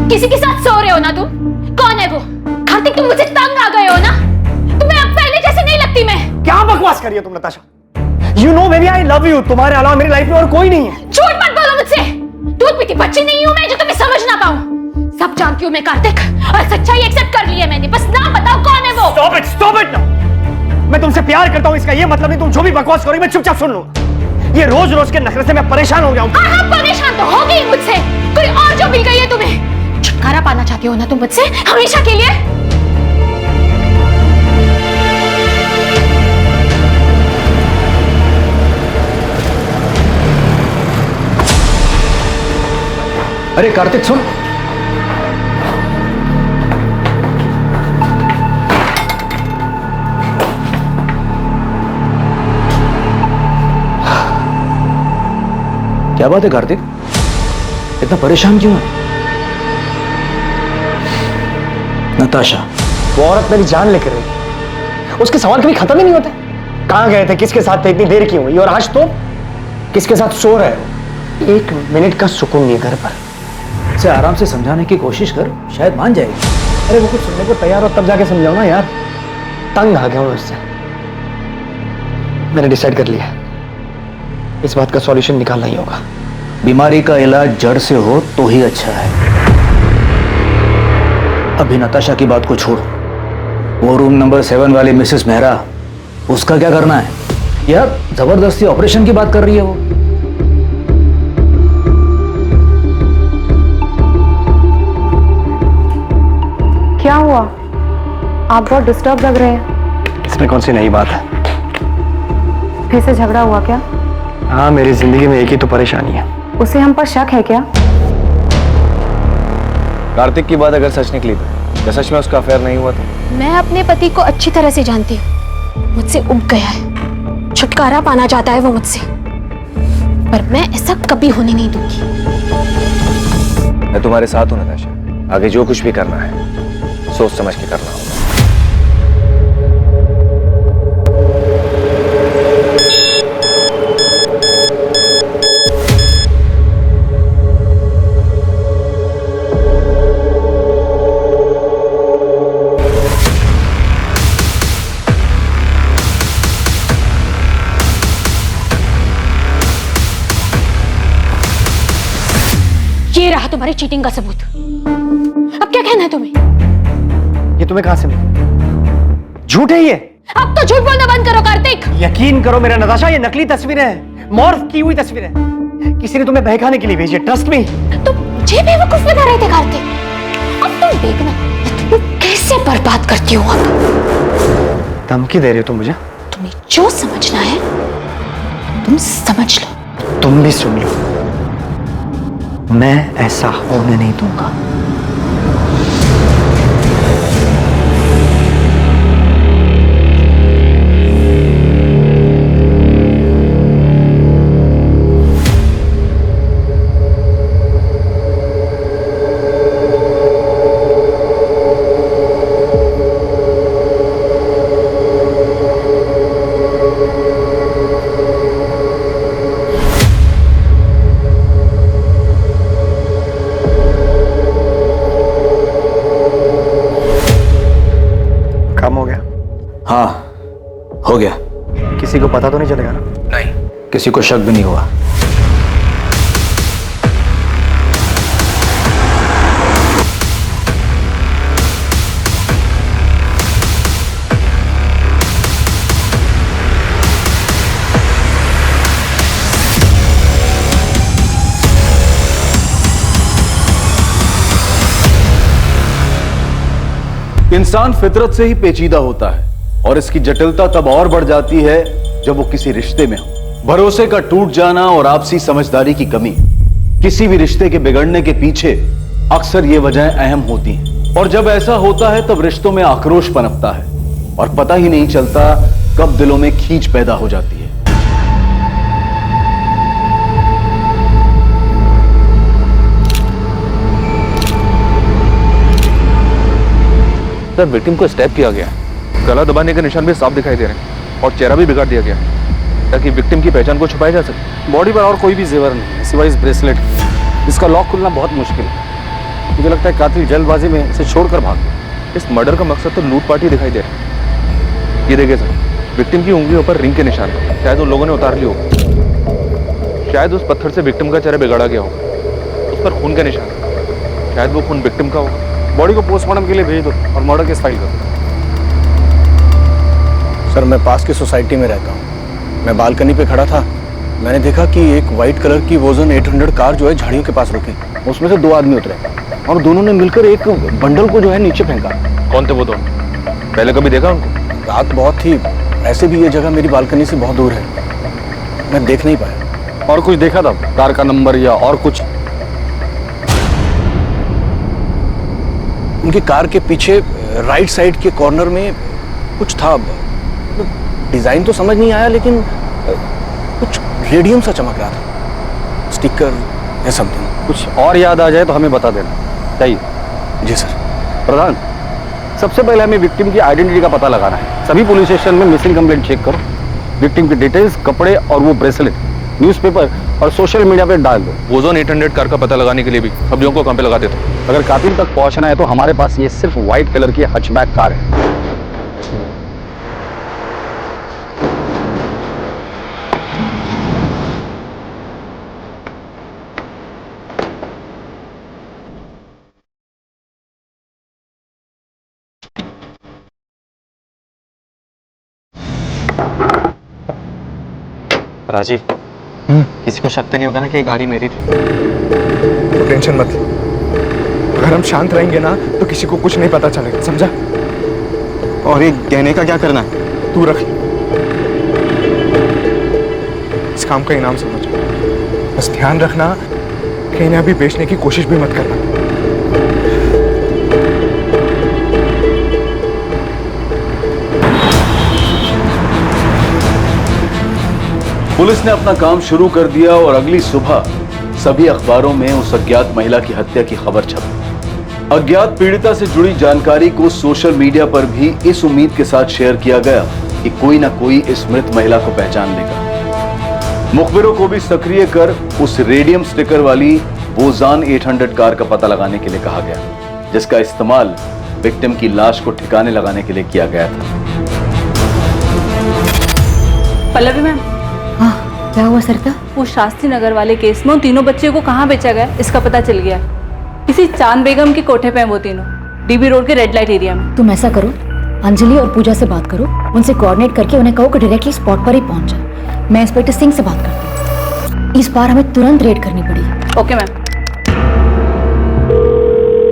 किसी के साथ सो रहे हो ना तुम? कौन है वो? कार्तिक, तुम मुझसे तंग आ गए हो ना? तुम्हें अब पहले जैसे नहीं लगती मैं। क्या बकवास कर रही हो तुम Natasha? You know baby, I love you. तुम्हारे अलावा मेरी लाइफ में और कोई नहीं है। झूठ मत बोलो मुझसे। दूध पीती बच्ची नहीं हूं मैं जो तुम्हें समझ ना पाऊं। सब जानती हूं मैं कार्तिक, और सच्चाई एक्सेप्ट कर ली है मैंने। बस नाम बताओ, कौन है वो? Stop it now. मैं तुमसे प्यार करता हूं, इसका ये मतलब नहीं तुम जो भी बकवास करोगी मैं चुपचाप सुन लूंगा। ये रोज रोज के नखरे से मैं परेशान हो गया हूं। हाँ, परेशान तो हो गई मुझसे। कोई और जो मिल गई है तुम्हें। छुटकारा पाना चाहती हो ना तुम मुझसे, हमेशा के लिए? अरे कार्तिक सुन। क्या बात है कार्तिक, इतना परेशान क्यों है? नताशा, वो औरत मेरी जान लेकर रही, उसके सवाल कभी खत्म ही नहीं होते। कहां गए थे, किसके साथ थे, इतनी देर क्यों हुई, और आज तो किसके साथ सो रहे हो? 1 मिनट का सुकून नहीं घर पर। इसे आराम से समझाने की कोशिश कर, शायद मान जाएगी। अरे वो कुछ सुनने को तैयार हो तब जाके समझाओ ना यार। तंग आ गया हूं उससे। मैंने डिसाइड कर लिया, इस बात का सॉल्यूशन निकालना ही होगा। बीमारी का इलाज जड़ से हो तो ही अच्छा है। अभी नताशा की बात को छोड़, वो रूम नंबर 7 वाली मिसेस मेहरा, उसका क्या करना है यार? जबरदस्ती ऑपरेशन की बात कर रही है वो। क्या हुआ? आप बहुत डिस्टर्ब लग रहे हैं। इसमें कौन सी नई बात है? फिर से झगड़ा हुआ क्या? हाँ, मेरी जिंदगी में एक ही तो परेशानी है। उसे हम पर शक है क्या? कार्तिक की बात अगर सच निकली तो क्या सच में उसका अफेयर नहीं हुआ तो? मैं अपने पति को अच्छी तरह से जानती हूँ। मुझसे उब गया है, छुटकारा पाना चाहता है वो मुझसे, पर मैं ऐसा कभी होने नहीं दूंगी। मैं तुम्हारे साथ हूं नताशा। आगे जो कुछ भी करना है सोच समझ के करना होगा। ये रहा तुम्हारी चीटिंग का सबूत। अब क्या कहना है तुम्हें? ये तुम्हें कहां से मिला? झूठ है ये। अब तो झूठ बोलना बंद करो कार्तिक। यकीन करो मेरा नताशा, ये नकली तस्वीरें हैं, मॉर्फ की हुई तस्वीरें। किसी ने तुम्हें बहकाने के लिए भेजी है, ट्रस्ट मी। तुम मुझे बेवकूफ बना रहे थे कार्तिक। अब तुम देखना तुम कैसे बर्बाद करती हो। अब धमकी दे रही हो तुम मुझे? तुम्हें जो समझना है तुम समझ लो। तुम भी सुन लो, मैं ऐसा होने नहीं दूंगा। हाँ, हो गया। किसी को पता तो नहीं चलेगा ना? नहीं, किसी को शक भी नहीं हुआ। इंसान फितरत से ही पेचीदा होता है और इसकी जटिलता तब और बढ़ जाती है जब वो किसी रिश्ते में हो। भरोसे का टूट जाना और आपसी समझदारी की कमी, किसी भी रिश्ते के बिगड़ने के पीछे अक्सर ये वजहें अहम होती हैं। और जब ऐसा होता है तब रिश्तों में आक्रोश पनपता है और पता ही नहीं चलता कब दिलों में खींच पैदा हो जाती है। सर, विक्टिम को स्टैब किया गया है। गला दबाने के निशान भी साफ दिखाई दे रहे हैं और चेहरा भी बिगाड़ दिया गया है ताकि विक्टिम की पहचान को छुपाया जा सके। बॉडी पर और कोई भी जेवर नहीं है सिवाय इस ब्रेसलेट। इसका लॉक खुलना बहुत मुश्किल है। मुझे लगता है कातिल जल्दबाजी में इसे छोड़कर भाग गया। इस मर्डर का मकसद तो लूटपाट ही दिखाई दे रहा है। ये देखिए सर, विक्टिम की उंगलियों पर रिंग के निशान हैं। शायद उन लोगों ने उतार ली हो। शायद उस पत्थर से विक्टिम का चेहरा बिगाड़ा गया हो। उस पर खून के निशान हैं। शायद वो खून विक्टिम का हो। बॉडी को पोस्टमार्टम के लिए भेज दो और मर्डर केस फाइल करो। सर, मैं पास की सोसाइटी में रहता हूँ। मैं बालकनी पे खड़ा था। मैंने देखा कि एक वाइट कलर की वोजन 800 कार जो है झाड़ियों के पास रुकी। उसमें से 2 आदमी उतरे और दोनों ने मिलकर एक बंडल को जो है नीचे फेंका। कौन थे वो दोनों? पहले कभी देखा उनको? रात बहुत थी। ऐसे भी ये जगह मेरी बालकनी से बहुत दूर है, मैं देख नहीं पाया। और कुछ देखा था? कार का नंबर या और कुछ? उनकी कार के पीछे राइट साइड के कॉर्नर में कुछ था। डिजाइन तो समझ नहीं आया, लेकिन कुछ रेडियम सा चमक रहा था, स्टिकर या समथिंग। कुछ और याद आ जाए तो हमें बता देना चाहिए। जी सर। प्रधान, सबसे पहले हमें विक्टिम की आइडेंटिटी का पता लगाना है। सभी पुलिस स्टेशन में मिसिंग कंप्लेंट चेक करो। विक्टिम की डिटेल्स, कपड़े और वो ब्रेसलेट न्यूज़पेपर और सोशल मीडिया पे डाल दो। वोजोन 800 कार का पता लगाने के लिए भी सब लोगों को काम पे लगा देते। अगर कातिल तक पहुंचना है तो हमारे पास ये सिर्फ व्हाइट कलर की हचबैक कार है। राजीव, किसी को शक तो नहीं होगा ना कि ये गाड़ी मेरी थी? तो टेंशन मत लो। अगर हम शांत रहेंगे ना तो किसी को कुछ नहीं पता चलेगा, समझा? और ये गहने का क्या करना है? तू रख, इस काम का इनाम समझ। बस ध्यान रखना कि इन्हें अभी बेचने की कोशिश भी मत करना। पुलिस ने अपना काम शुरू कर दिया और अगली सुबह सभी अखबारों में उस अज्ञात महिला की हत्या की खबर छपी। अज्ञात पीड़िता से जुड़ी जानकारी को सोशल मीडिया पर भी इस उम्मीद के साथ शेयर किया गया कि कोई ना कोई इस मृत महिला को पहचान लेगा। मुखबिरों को भी सक्रिय कर उस रेडियम स्टिकर वाली वोजान 800 कार का पता लगाने के लिए कहा गया, जिसका इस्तेमाल विक्टिम की लाश को ठिकाने लगाने के लिए किया गया था। पल्लवी मैम, हाँ, क्या हुआ सरिता? वो शास्त्री नगर वाले केस में उन तीनों बच्चों को कहाँ बेचा गया इसका पता चल गया। किसी चांद बेगम के कोठे पे हैं वो तीनों, डीबी रोड के रेड लाइट एरिया में। तुम ऐसा करो, अंजलि और पूजा से बात करो, उनसे कोऑर्डिनेट करके उन्हें कहो कि डायरेक्टली स्पॉट पर ही पहुंच जाए। मैं इंस्पेक्टर सिंह से बात करती हूँ। इस बार हमें तुरंत रेड करनी पड़ेगी। Okay ma'am.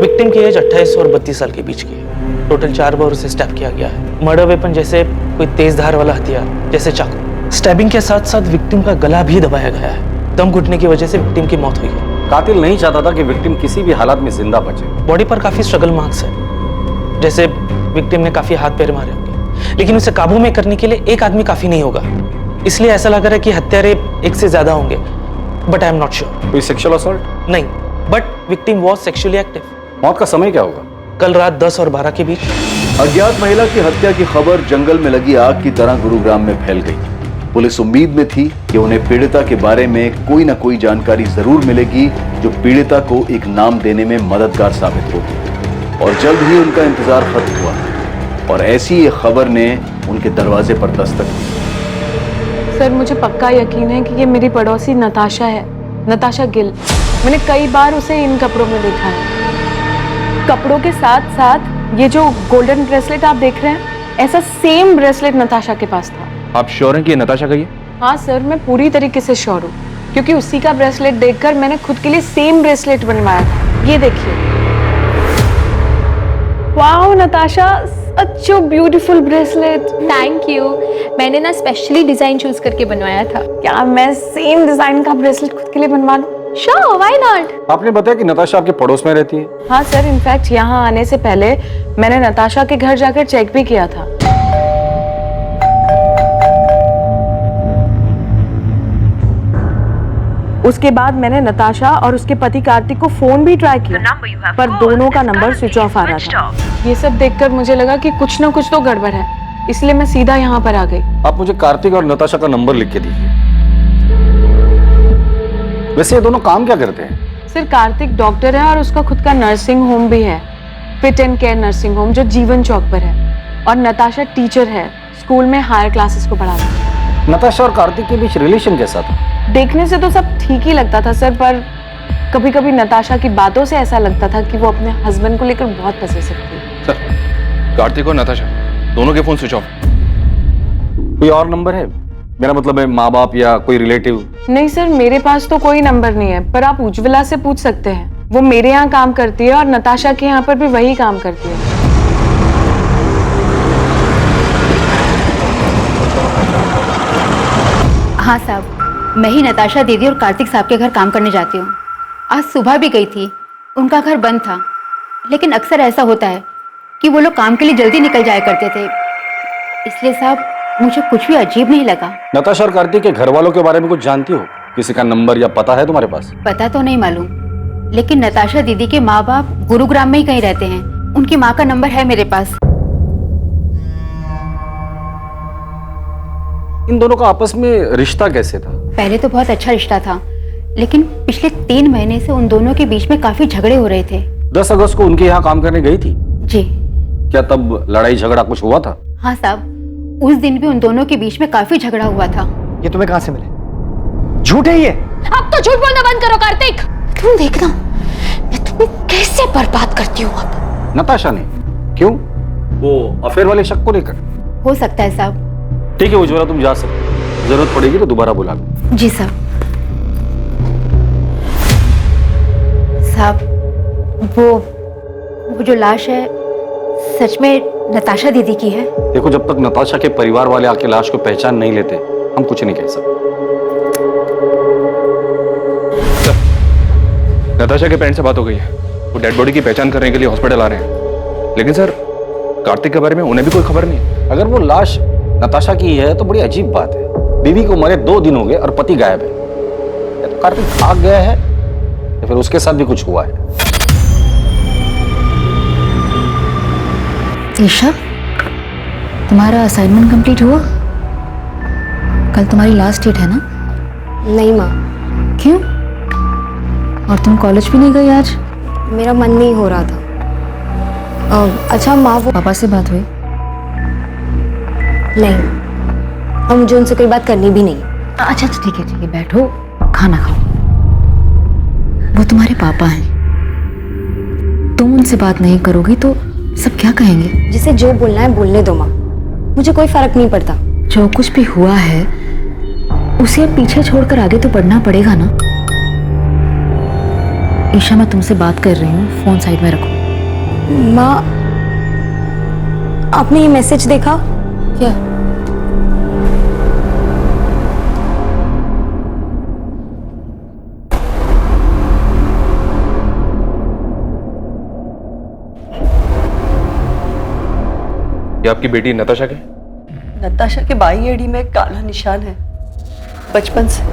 विक्टिम की एज 28 और 32 साल के बीच की है। टोटल 4 बार उसे स्टैब किया गया है। मर्डर वेपन जैसे कोई तेज धार वाला हथियार जैसे चाकू। स्टैबिंग के साथ साथ विक्टिम का गला भी दबाया गया है। दम घुटने की वजह से विक्टिम की मौत हुई है। कातिल नहीं चाहता था कि विक्टिम किसी भी हालात में जिंदा बचे। बॉडी पर काफी स्ट्रगल मार्क्स है, जैसे विक्टिम ने काफी हाथ पैर मारे होंगे, लेकिन उसे काबू में करने के लिए एक आदमी काफी नहीं होगा। इसलिए ऐसा लग रहा है कि हत्यारे एक से ज्यादा होंगे, but I am not sure. कोई सेक्सुअल असॉल्ट? नहीं, but victim was sexually active. मौत का समय क्या होगा? कल रात 10 और 12 के बीच। अज्ञात महिला की हत्या की खबर जंगल में लगी आग की तरह गुरुग्राम में फैल गई। पुलिस उम्मीद में थी कि उन्हें पीड़िता के बारे में कोई ना कोई जानकारी जरूर मिलेगी जो पीड़िता को एक नाम देने में मददगार साबित होगी। और जल्द ही उनका इंतजार खत्म हुआ और ऐसी ये खबर ने उनके दरवाजे पर दस्तक दी। सर, मुझे पक्का यकीन है कि ये मेरी पड़ोसी नताशा है, नताशा गिल। मैंने कई बार उसे इन कपड़ों में देखा है। कपड़ों के साथ साथ ये जो गोल्डन ब्रेसलेट आप देख रहे हैं, ऐसा सेम ब्रेसलेट नताशा के पास था। आप श्योर हैं कि ये नताशा का ही है? हाँ सर, मैं पूरी तरीके से श्योर हूँ, क्योंकि उसी का ब्रेसलेट देखकर मैंने खुद के लिए सेम ब्रेसलेट बनवाया था। ये देखिए। Wow Natasha, such a beautiful bracelet. Thank you. मैंने ना स्पेशली डिजाइन चूज करके बनवाया था। क्या मैं सेम डिजाइन का ब्रेसलेट खुद के लिए बनवा लूं? Sure, why not? आपने बताया कि नताशा आपके पड़ोस में रहती है? हाँ सर, इनफैक्ट यहाँ आने से पहले मैंने नताशा के घर जाकर चेक भी किया था। उसके बाद मैंने नताशा और उसके पति कार्तिक को फोन भी ट्राई किया, पर दोनों का नंबर स्विच ऑफ आ रहा था। ये सब देखकर मुझे लगा कि कुछ ना कुछ तो गड़बड़ है, इसलिए मैं सीधा यहाँ पर आ गई। आप मुझे कार्तिक और नताशा का नंबर लिख के दीजिए। वैसे ये दोनों काम क्या करते हैं? सर कार्तिक डॉक्टर है और उसका खुद का नर्सिंग होम भी है, fit and care nursing home, जो जीवन चौक पर है। और नताशा टीचर है, स्कूल में हायर क्लासेस को पढ़ाती है। नताशा और कार्तिक के बीच रिलेशन कैसा था? देखने से तो सब ठीक ही लगता था सर, पर कभी कभी नताशा की बातों से ऐसा लगता था कि वो अपने हस्बैंड को लेकर बहुत पसेसिव थी। सर कार्तिक और नताशा दोनों के फोन स्विच ऑफ। कोई और नंबर है? मेरा मतलब है माँ बाप या कोई रिलेटिव? नहीं सर, मेरे पास तो कोई नंबर नहीं है, पर आप उज्ज्वला से पूछ सकते हैं। वो मेरे यहाँ काम करती है और नताशा के यहाँ पर भी वही काम करती है। हाँ साहब, मैं ही नताशा दीदी और कार्तिक साहब के घर काम करने जाती हूँ। आज सुबह भी गई थी, उनका घर बंद था, लेकिन अक्सर ऐसा होता है कि वो लोग काम के लिए जल्दी निकल जाया करते थे, इसलिए साहब मुझे कुछ भी अजीब नहीं लगा। नताशा और कार्तिक के घर वालों के बारे में कुछ जानती हो? किसी का नंबर या पता है तुम्हारे पास? पता तो नहीं मालूम, लेकिन नताशा दीदी के माँ बाप गुरुग्राम में ही कहीं रहते हैं। उनकी माँ का नंबर है मेरे पास। इन दोनों का आपस में रिश्ता कैसे था? पहले तो बहुत अच्छा रिश्ता था, लेकिन पिछले 3 महीने से उन दोनों के बीच में काफी झगड़े हो रहे थे। 10 अगस्त को उनके यहाँ काम करने गई थी जी। क्या तब लड़ाई झगड़ा कुछ हुआ था? हाँ साहब, उस दिन भी उन दोनों के बीच में काफी झगड़ा हुआ था। ये तुम्हें कहां से मिले? झूठ है ये। अब तो झूठ बोलना बंद करो कार्तिक। तुम देखना मैं तुम्हें कैसे बर्बाद करती हूँ अब। नताशा ने? क्यों? वो अफेयर वाले शक को लेकर? हो सकता है साहब। ठीक है उज्ज्वला, तुम जा सकते, जरूरत पड़ेगी तो दोबारा बुला लो। जी साहब। साहब वो जो लाश है सच में नताशा दीदी की है? देखो, जब तक नताशा के परिवार वाले आके लाश को पहचान नहीं लेते हम कुछ नहीं कह सकते। नताशा के पेरेंट्स से बात हो गई है, वो डेड बॉडी की पहचान करने के लिए हॉस्पिटल आ रहे हैं। लेकिन सर कार्तिक के बारे में उन्हें भी कोई खबर नहीं। अगर वो लाश नताशा की है तो बड़ी अजीब बात है। बीवी को मरे 2 दिन हो गए और पति गायब है। या तो कार्तिक भाग गया है या फिर उसके साथ भी कुछ हुआ है। ईशा, तुम्हारा असाइनमेंट कंप्लीट हुआ? कल तुम्हारी लास्ट डेट है ना? नहीं माँ। क्यों? और तुम कॉलेज भी नहीं गई आज? मेरा मन नहीं हो रहा था। अच्छा माँ, वो पापा से बात हुई? नहीं, और मुझे उनसे कोई बात करनी भी नहीं। अच्छा ठीक है बैठो, खाना खाओ। वो तुम्हारे पापा हैं, तुम उनसे बात नहीं करोगी तो सब क्या कहेंगे? जिसे जो बोलना है बोलने दो माँ, मुझे कोई फर्क नहीं पड़ता। जो कुछ भी हुआ है उसे अब पीछे छोड़कर आगे तो बढ़ना पड़ेगा ना। ईशा, मैं तुमसे बात कर रही हूँ, फोन साइड में रखो। माँ, आपने ये मैसेज देखा क्या? ये आपकी बेटी नताशा के? नताशा के बाई एड़ी में एक काला निशान है, बचपन से।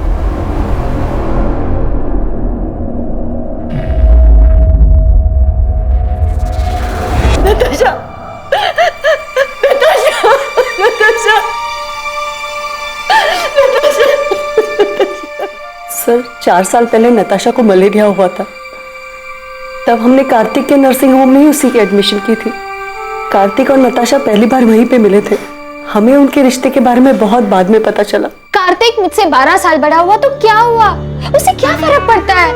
नताशा, नताशा, नताशा, नताशा। सर 4 साल पहले नताशा को मलेरिया हुआ था, तब हमने कार्तिक के नर्सिंग होम में ही उसी की एडमिशन की थी। कार्तिक और नताशा पहली बार वहीं पे मिले थे। हमें उनके रिश्ते के बारे में बहुत बाद में पता चला। कार्तिक मुझसे 12 साल बड़ा हुआ तो क्या हुआ, उसे क्या फर्क पड़ता है?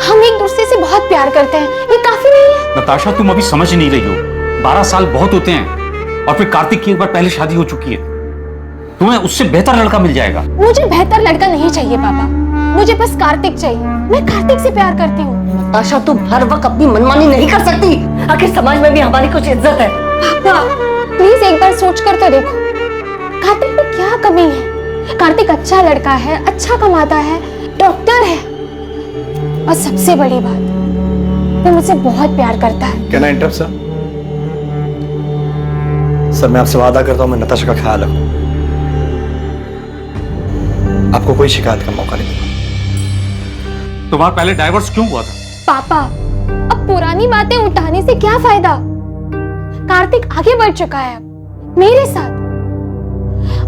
हम एक दूसरे से बहुत प्यार करते हैं, ये काफी नहीं है? नताशा, तुम अभी समझ नहीं रही हो। 12 साल बहुत होते हैं, और फिर कार्तिक की एक बार पहले शादी हो चुकी है। तुम्हें उससे बेहतर लड़का मिल जाएगा। मुझे बेहतर लड़का नहीं चाहिए पापा, मुझे बस कार्तिक चाहिए। मैं कार्तिक से प्यार करती हूँ। नताशा, तुम हर वक्त अपनी मनमानी नहीं कर सकती। आखिर समाज में भी हमारी कुछ इज्जत है। पापा प्लीज एक बार सोच कर तो देखो, कार्तिक में क्या कमी है? कार्तिक अच्छा लड़का है, अच्छा कमाता है, डॉक्टर है, और सबसे बड़ी बात वो मुझसे बहुत प्यार करता है। Can I interrupt sir? Sir मैं आपसे वादा करता हूँ मैं नताशा का ख्याल रखूं, आपको कोई शिकायत का मौका नहीं दूंगा। तुम्हारा पहले डाइवोर्स क्यों हुआ था? पापा अब पुरानी बातें उठाने से क्या फायदा? कार्तिक आगे बढ़ चुका है अब मेरे साथ,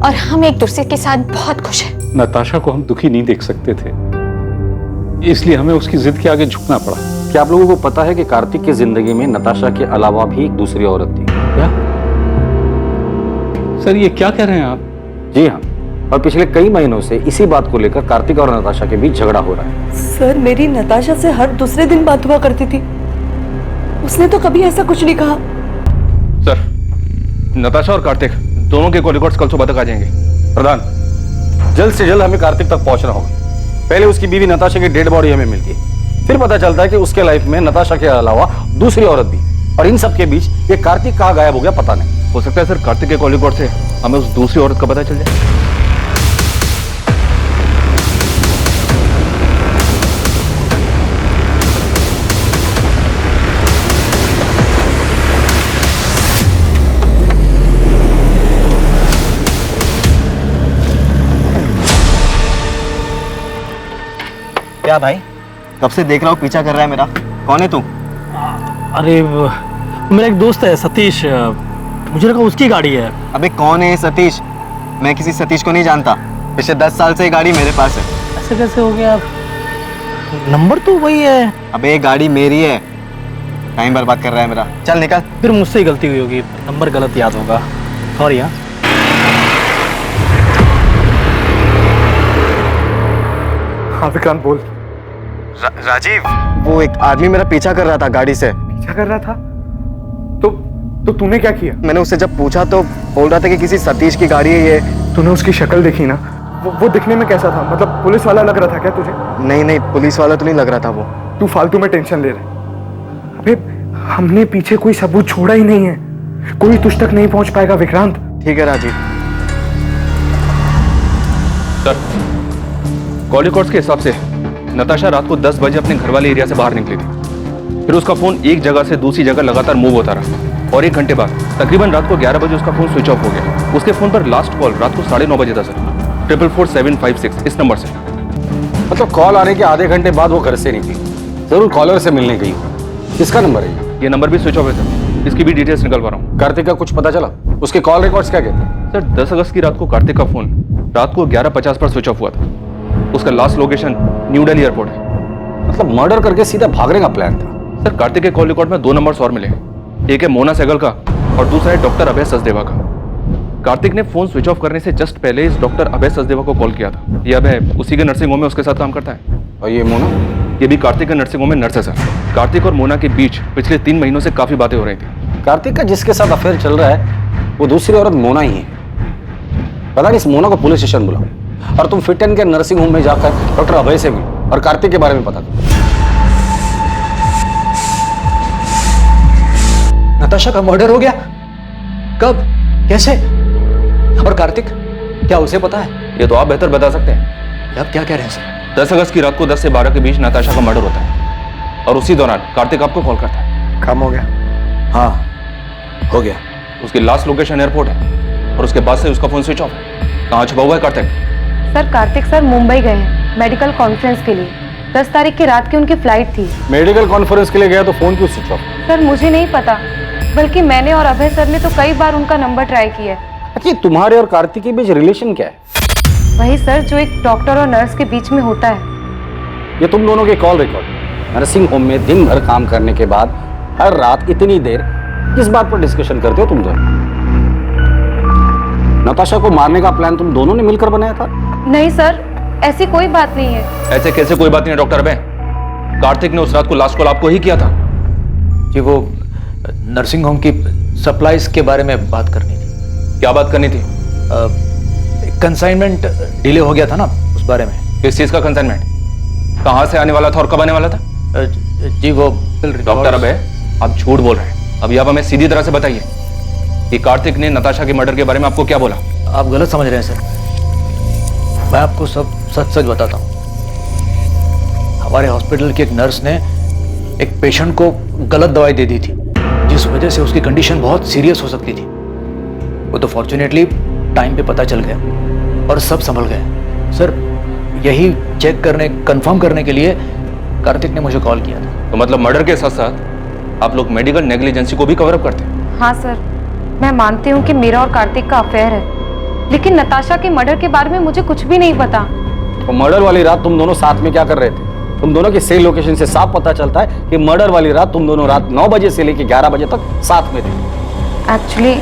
और हम एक दूसरे के साथ बहुत खुश हैं। नताशा को हम दुखी नहीं देख सकते थे, इसलिए हमें उसकी जिद के आगे झुकना पड़ा। क्या आप लोगों को पता है कि कार्तिक की जिंदगी में नताशा के अलावा भी एक दूसरी औरत थी? क्या सर ये क्या कह रहे हैं आप? जी हाँ, और पिछले कई महीनों से इसी बात को लेकर कार्तिक और नताशा के बीच झगड़ा हो रहा है। सर मेरी नताशा से हर दूसरे दिन बात हुआ करती थी, उसने तो कभी ऐसा कुछ नहीं कहा। सर नताशा और कार्तिक दोनों के कॉल रिकॉर्ड्स कल सुबह तक आ जाएंगे। प्रधान, जल्द से जल्द हमें कार्तिक तक पहुंचना होगा। पहले उसकी बीवी नताशा की डेड बॉडी हमें मिलती है, फिर पता चलता है कि उसके लाइफ में नताशा के अलावा दूसरी औरत भी, और इन सब के बीच ये कार्तिक कहाँ गायब हो गया पता नहीं। हो सकता है सर कार्तिक के कॉल रिकॉर्ड से हमें उस दूसरी औरत का पता चल जाए। क्या भाई, कब से देख रहा हूँ पीछा कर रहा है मेरा। कौन है तू? अरे मेरा एक दोस्त है सतीश, मुझे लगा उसकी गाड़ी है। अबे कौन है ये सतीश? मैं किसी सतीश को नहीं जानता। पिछले 10 साल से ये गाड़ी मेरे पास है। ऐसे कैसे हो गया? नंबर तो वही है। अबे ये गाड़ी मेरी है। टाइम बर्बाद कर रहा है मेरा। चल निकल। फिर मुझसे ही गलती हुई होगी, नंबर गलत याद होगा। सॉरी। हाँ विक्रांत बोल। राजीव, वो एक आदमी मेरा पीछा कर रहा था गाड़ी से। पीछा कर रहा था? तो तूने क्या किया? मैंने उससे जब पूछा तो बोल रहा था कि किसी सतीश की गाड़ी है ये। तूने उसकी शक्ल देखी ना? वो दिखने में कैसा था? मतलब पुलिस वाला लग रहा था क्या तुझे? नहीं, पुलिस वाला तो नहीं लग रहा था वो। तू फालतू में टेंशन ले रहा है। अबे हमने पीछे कोई सबूत छोड़ा ही नहीं है, कोई तुझ तक नहीं पहुंच पाएगा विक्रांत। ठीक है राजीव। सर कॉल रिकॉर्ड्स के हिसाब से नताशा रात को 10 बजे अपने घर वाले एरिया से बाहर निकली थी। फिर उसका फोन एक जगह से दूसरी जगह लगातार मूव होता रहा, और 1 घंटे बाद तकरीबन रात को 11 बजे उसका फोन स्विच ऑफ हो गया। उसके फोन पर लास्ट कॉल रात को 9:30 बजे था सर, 44756 इस नंबर से। मतलब कॉल आने के आधे घंटे बाद वो घर से निकली, जरूर कॉलर से मिलने गई। किसका नंबर है ये? नंबर भी स्विच ऑफ है सर, इसकी भी डिटेल्स निकलवा रहा हूँ। कार्तिक का कुछ पता चला? उसके कॉल रिकॉर्ड्स क्या कहते हैं? सर 10 अगस्त की रात को कार्तिक का फोन रात को 11:50 पर स्विच ऑफ हुआ था। उसका last location new Delhi airport है। मतलब मर्डर करके सीधा भागने का प्लान था। सर कार्तिक के कॉल रिकॉर्ड में 2 नंबर्स और मिले, एक है मोना सहगल का और दूसरा है डॉक्टर अभय सचदेवा का। कार्तिक ने फोन स्विच ऑफ करने से जस्ट पहले इस डॉक्टर अभय सचदेवा को कॉल किया था। ये अभय उसी के नर्सिंग होम में उसके साथ काम करता है। और ये मोना? ये भी कार्तिक के नर्सिंग होम में नर्स है सर। कार्तिक और मोना के बीच पिछले 3 महीनों से काफी बातें हो रही थी। कार्तिक का जिसके साथ अफेयर चल रहा है वो दूसरी औरत मोना ही है। पता नहीं, इस मोना को पुलिस स्टेशन बुलाओ और तुम फिटन के नर्सिंग होम में जाकर डॉक्टर अभय से मिलो और कार्तिक के बारे में पता करो। नताशा का मर्डर हो गया? कब? कैसे? और कार्तिक, क्या उसे पता है? ये तो आप बेहतर बता सकते हैं। आप क्या कह रहे हैं सर? 10 अगस्त की रात को 10 से 12 के बीच नताशा का मर्डर होता है और उसी दौरान कार्तिक आपको कॉल करता है। काम हो गया? हाँ हो गया। उसकी लास्ट लोकेशन एयरपोर्ट है और उसके बाद से उसका फोन स्विच ऑफ है। कहाँ छुपा हुआ है कार्तिक? सर कार्तिक सर मुंबई गए हैं मेडिकल कॉन्फ्रेंस के लिए। 10 तारीख की रात की उनकी फ्लाइट थी। मेडिकल कॉन्फ्रेंस के लिए गया तो फोन क्यों स्विच ऑफ? सर मुझे नहीं पता, बल्कि मैंने और अभय सर ने तो कई बार उनका नंबर ट्राई किया है। अच्छा, तुम्हारे और कार्तिक के बीच रिलेशन क्या है? वही सर जो एक डॉक्टर और नर्स के बीच में होता है। ये तुम दोनों के कॉल रिकॉर्ड नर्सिंग होम में दिन भर काम करने के बाद हर रात इतनी देर किस बात पर डिस्कशन करते हो तुम दोनों? नताशा को मारने का प्लान तुम दोनों ने मिलकर बनाया था? नहीं सर, ऐसी कोई बात नहीं है। ऐसे कैसे कोई बात नहीं है डॉक्टर अभय? कार्तिक ने उस रात को लास्ट कॉल आपको ही किया था। कि वो नर्सिंग होम की सप्लाईज के बारे में बात करनी थी। क्या बात करनी थी? कंसाइनमेंट डिले हो गया था ना, उस बारे में। किस चीज का कंसाइनमेंट? कहां से आने वाला था और कब आने वाला था? जी वो डॉक्टर अभय, आप झूठ बोल रहे हैं। अभी आप हमें सीधी तरह से बताइए कि कार्तिक ने नताशा के मर्डर के बारे में आपको क्या बोला? आप गलत समझ रहे हैं सर, मैं आपको सब सच सच बताता हूँ। हमारे हॉस्पिटल की एक नर्स ने एक पेशेंट को गलत दवाई दे दी थी, जिस वजह से उसकी कंडीशन बहुत सीरियस हो सकती थी। वो तो फॉर्चुनेटली टाइम पे पता चल गया और सब संभल गए। सर यही चेक करने, कंफर्म करने के लिए कार्तिक ने मुझे कॉल किया था। तो मतलब मर्डर के साथ साथ आप लोग मेडिकल नेग्लिजेंसी को भी कवर अप करते हैं? हाँ सर, मैं मानती हूँ कि मेरा और कार्तिक का अफेयर है, लेकिन नताशा के मर्डर के बारे में मुझे कुछ भी नहीं पता। तो मर्डर वाली रात तुम दोनों साथ में क्या कर रहे थे? तुम दोनों की सेम लोकेशन से साफ पता चलता है कि मर्डर वाली रात तुम दोनों रात 9 बजे से लेकर 11 बजे तक साथ में थे। एक्चुअली